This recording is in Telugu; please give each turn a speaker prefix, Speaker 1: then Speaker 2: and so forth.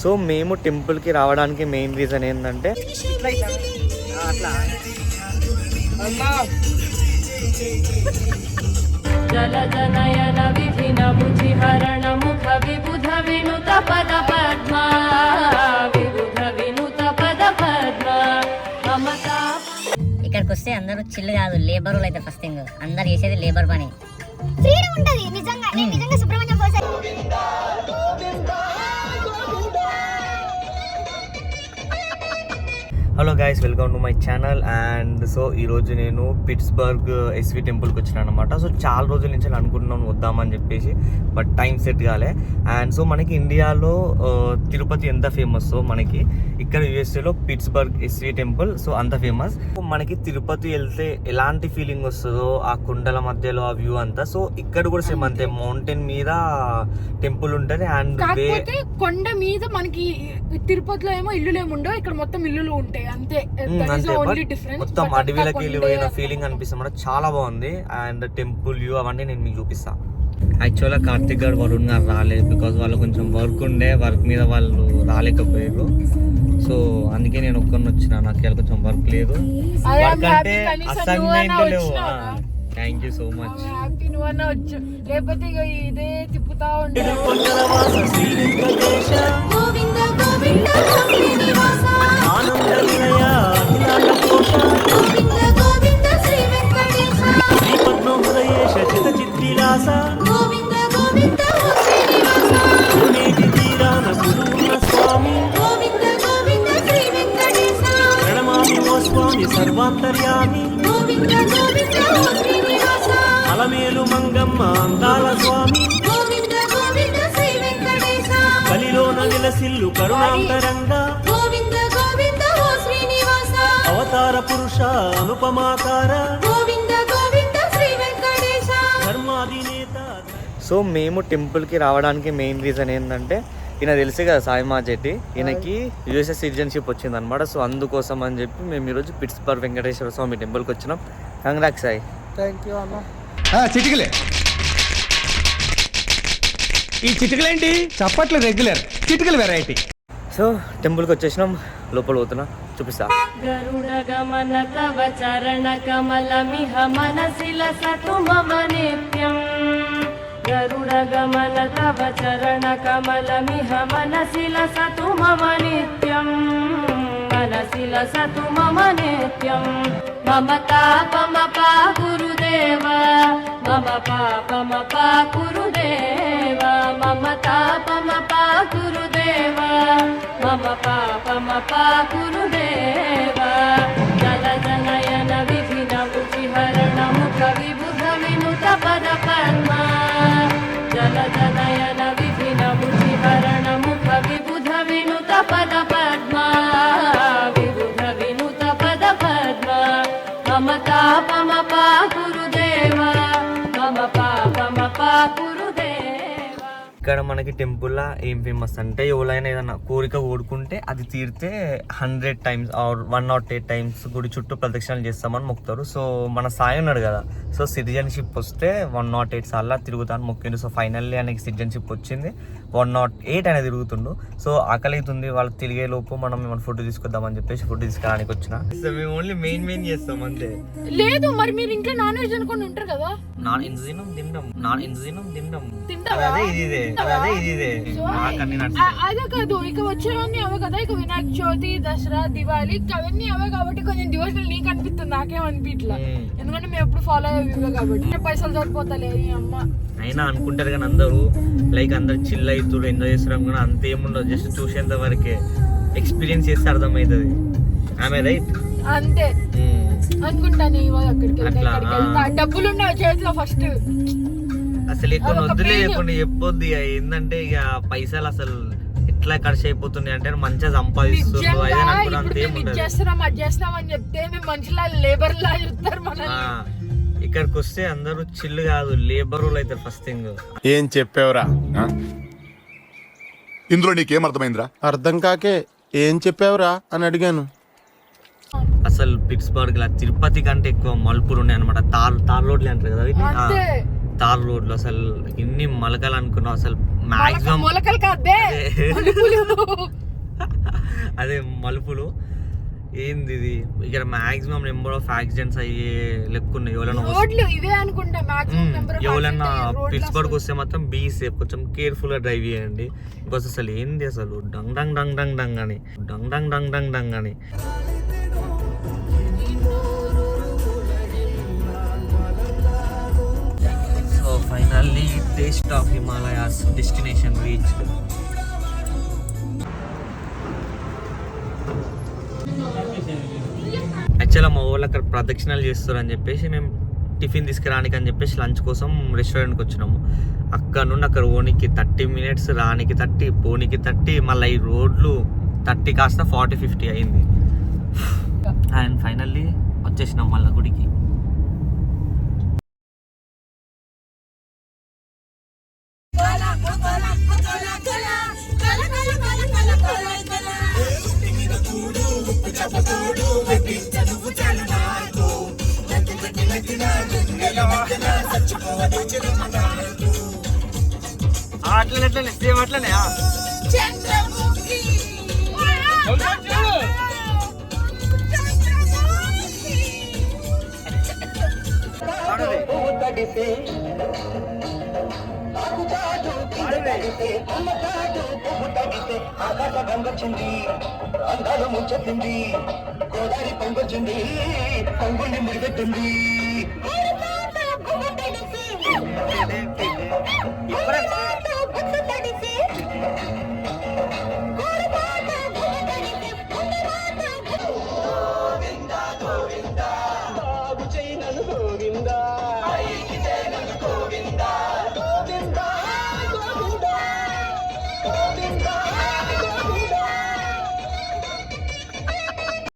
Speaker 1: సో మేము టెంపుల్కి రావడానికి మెయిన్ రీజన్ ఏంటంటే
Speaker 2: జలజనయన విధిన ముచిహరణ ముఖ విబుధ వినుత పద పద్మ విబుధ వినుత పద పద్మ మమతా.
Speaker 3: ఇక్కడికి వస్తే అందరూ చిల్లు కాదు, లేబర్ అయితే ఫస్ట్ థింగ్ అందరు చేసేది లేబర్ పని.
Speaker 4: ఫ్రీడమ్ ఉంటది నిజంగా. నేను నిజంగా సుబ్రహ్మణ్యం కోసం
Speaker 1: hello guys, welcome to my channel. And so ఈరోజు నేను పిట్స్బర్గ్ ఎస్వి టెంపుల్కి వచ్చినాను అనమాట. సో చాలా రోజుల నుంచి అనుకుంటున్నాను వద్దామని చెప్పేసి, బట్ టైం సెట్ కాలే. అండ్ సో మనకి ఇండియాలో తిరుపతి ఎంత ఫేమస్, సో మనకి ఇక్కడ యూఎస్ఏలో పిట్స్బర్గ్ ఎస్వి టెంపుల్ సో అంత ఫేమస్. మనకి తిరుపతి వెళ్తే ఎలాంటి ఫీలింగ్ వస్తుందో ఆ కొండల మధ్యలో ఆ వ్యూ అంతా, సో ఇక్కడ కూడా సేమ్ అంతే. మౌంటైన్ మీద టెంపుల్ ఉంటుంది. అండ్
Speaker 5: కొండ మీద మనకి తిరుపతిలో ఏమో ఇల్లులు ఏమి ఉండవు, ఇక్కడ మొత్తం ఇల్లులు ఉంటాయి అంతే.
Speaker 1: మొత్తం అడవిలోకి వెళ్ళిపోయిన ఫీలింగ్ అనిపిస్తుంది. చాలా బాగుంది. అండ్ టెంపుల్ వ్యూ అవన్నీ నేను మీకు చూపిస్తా. యాక్చువల్గా కార్తిక్ గారు, వరుణ్ గారు రాలేదు, బికాజ్ వాళ్ళు కొంచెం వర్క్ ఉండే, వర్క్ మీద వాళ్ళు రాలేకపోయారు. సో అందుకే నేను ఒక్కరిని వచ్చిన, నాకు ఇలా కొంచెం వర్క్ లేదు. వర్క్ అంటే అసైన్మెంట్ లేవు. Thank you so much.
Speaker 5: లేకపోతే ఇదే తిప్పుతా ఉంటే
Speaker 1: సర్వాంతర్యామి అలమేలు మంగమ్మ అందాల స్వామి, కలిలోన నిలసిల్లు కరుణాంతరంగా, అవతార పురుష అనుపమాకార, ధర్మాధినేత. సో మేము టెంపుల్కి రావడానికి మెయిన్ రీజన్ ఏంటంటే, ఈయన తెలిసే కదా సాయి మాచెట్టి, ఈయనకి యూఎస్ఏ సిటిజన్షిప్ వచ్చిందనమాట. సో అందుకోసం అని చెప్పి మేము ఈరోజు పిట్స్బర్గ్ వెంకటేశ్వర స్వామి టెంపుల్కి వచ్చినాం. కంగ్రాట్స్ సాయి.
Speaker 6: థ్యాంక్ యూ అన్న. చిటికలే ఈ చిటికలేంటి? చప్పట్లు రెగ్యులర్, చిటికలు వెరైటీ.
Speaker 1: సో టెంపుల్కి వచ్చేసినాం, లోపల పోతున్నా, చూపిస్తా.
Speaker 2: గరుడ గమన తవ చరణ కమలమిహ మనసిల సతు మమ నిత్యం. గరుడ గమన తవ చరణ కమలమిహ మనసిల సతు మమ నిత్యం. మనసిల సతు మమ నిత్యం. మమ తాపమ పా గురుదేవ, మమ పాపమ పా గురుదేవ, మమ తాపమ పా గురుదేవ, మమ పాపమ పా గురుదేవ. జలజనయన విధిన ముచిహరణ ముఖ విబుధ వినుత పద పద్మ. జలజనయన విధిన ముచిహరణ ముఖ విబుధ వినుత పద పద్మ. విబుధ వినుత పద పద్మ. మమ తాపమ పా గురుదేవ, మమ పాపమ పా గురుదేవ.
Speaker 1: ఇక్కడ మనకి టెంపుల్లో ఏం ఫేమస్ అంటే, ఎవరైనా ఏదైనా కోరిక కోరుకుంటే అది తీరితే 100 times ఆర్ 108 times గుడి చుట్టూ ప్రదక్షిణలు చేస్తామని మొక్కుతారు. సో మన సాయి ఉన్నాడు కదా, సో సిటిజన్షిప్ వస్తే 108 సార్లు తిరుగుతాను మొక్కిండు. సో ఫైనల్లీ ఆయనకి సిటిజన్షిప్ వచ్చింది. 108 ఆయన తిరుగుతుండు. సో ఆకలి అవుతుంది, వాళ్ళు తిరిగే లోపు మనం ఏమైనా ఫుడ్ తీసుకొద్దామని చెప్పేసి ఫుడ్ తీసుకురానికి వచ్చిన. సో మేము ఓన్లీ మెయిన్ చేస్తాం అంతే.
Speaker 5: లేదు మరి మీరు ఇంట్లో నాన్ వెజ్ అనుకుని ఉంటారు కదా.
Speaker 1: నాన్ వెజ్ తింటాం. అదే
Speaker 5: కాదు, ఇక వచ్చేవన్నీ అవే కదా. ఇక వినాయక చవితి, దసరా, దివాళీ అవన్నీ అవే కాబట్టి కొంచెం డివోషనల్ నీకు అనిపిస్తుంది, నాకేమనిపించట్లా. ఎందుకంటే మేము ఎప్పుడు ఫాలో అయ్యే కాబట్టి పైసలు సరిపోతలే అమ్మ
Speaker 1: అయినా అనుకుంటారు కానీ అందరూ లైక్ అందరు చిల్ అవుతారు, ఎంజాయ్ చేస్తారు కూడా అంత ఏముండదు. జస్ట్ చూసేంత వరకే, ఎక్స్పీరియన్స్ చేస్తే అర్థమవుతుంది. ఆమె రైట్
Speaker 5: అంతే అనుకుంటాను. అక్కడికి డబ్బులు ఉన్నాయి చేతిలో ఫస్ట్.
Speaker 1: అసలు ఎక్కువ వద్దులే, కొన్ని చెప్పొద్దు. ఏంటంటే ఇక పైసలు అసలు ఎట్లా ఖర్చు అయిపోతున్నాయి అంటే, మంచిగా సంపాదిస్తున్నారు.
Speaker 5: చేస్తున్నాం అది చేస్తున్నాం అని చెప్తే మేము మనుషుల లేబర్ లా చూస్తారు మనల్ని.
Speaker 1: ఇక్కడికి వస్తే అందరూ చిల్లు కాదు, లేబర్లు అయితే ఫస్ట్ థింగ్.
Speaker 7: ఏం చెప్పావురా? ఇందులో నీకేం అర్థమైందిరా?
Speaker 6: అర్థం కాకే ఏం చెప్పావురా అని అడిగాను.
Speaker 1: అసలు పిట్స్బర్గ్ లా తిరుపతి కంటే ఎక్కువ మలుపులు ఉన్నాయి అనమాట. తార్ రోడ్లు అంటారు కదా, తార్ రోడ్లు అసలు ఎన్ని మలకలు అనుకున్నావు. అసలు మాక్సిమం అదే మలుపులు. ఏంది ఇది, ఇక్కడ మాక్సిమం నెంబర్ ఆఫ్ యాక్సిడెంట్స్ అయ్యే లెక్క ఉన్నాయి.
Speaker 5: రోడ్లు ఇవే అనుకుంటా మాక్సిమం నెంబర్ ఆఫ్
Speaker 1: ఎవరైనా పిట్స్బర్గ్ వస్తే మాత్రం బీ సేఫ్, కొంచెం కేర్ఫుల్ గా డ్రైవ్ చేయండి. బికాస్ అసలు ఏంది అసలు డంగ్ డంగ్ డంగ్ డంగ్ డంగ్ అని, డంగ్ డంగ్ డంగ్ డంగ్ డంగ్ అని. So finally taste of Himalayas destination reach. యాక్చువల్గా మా వాళ్ళు అక్కడ ప్రదక్షిణాలు చేస్తారు అని చెప్పేసి మేము టిఫిన్ తీసుకురానికి అని చెప్పేసి లంచ్ కోసం రెస్టారెంట్కి వచ్చినాము. అక్కడ నుండి అక్కడ ఓనికి 30 minutes, రానికి 30, పోనీకి 30, మళ్ళీ ఈ రోడ్లు 30 కాస్త 40-50 అయింది. అండ్ ఫైనల్లీ వచ్చేసినాం మళ్ళీ గుడికి. అట్లనే సేమ్ అట్లనే
Speaker 8: ఆకాశగంగొచ్చింది, అందాలు ముంచెత్తింది, గోదావరి పొంగొచ్చింది, పొంగుని ముడిపెట్టింది.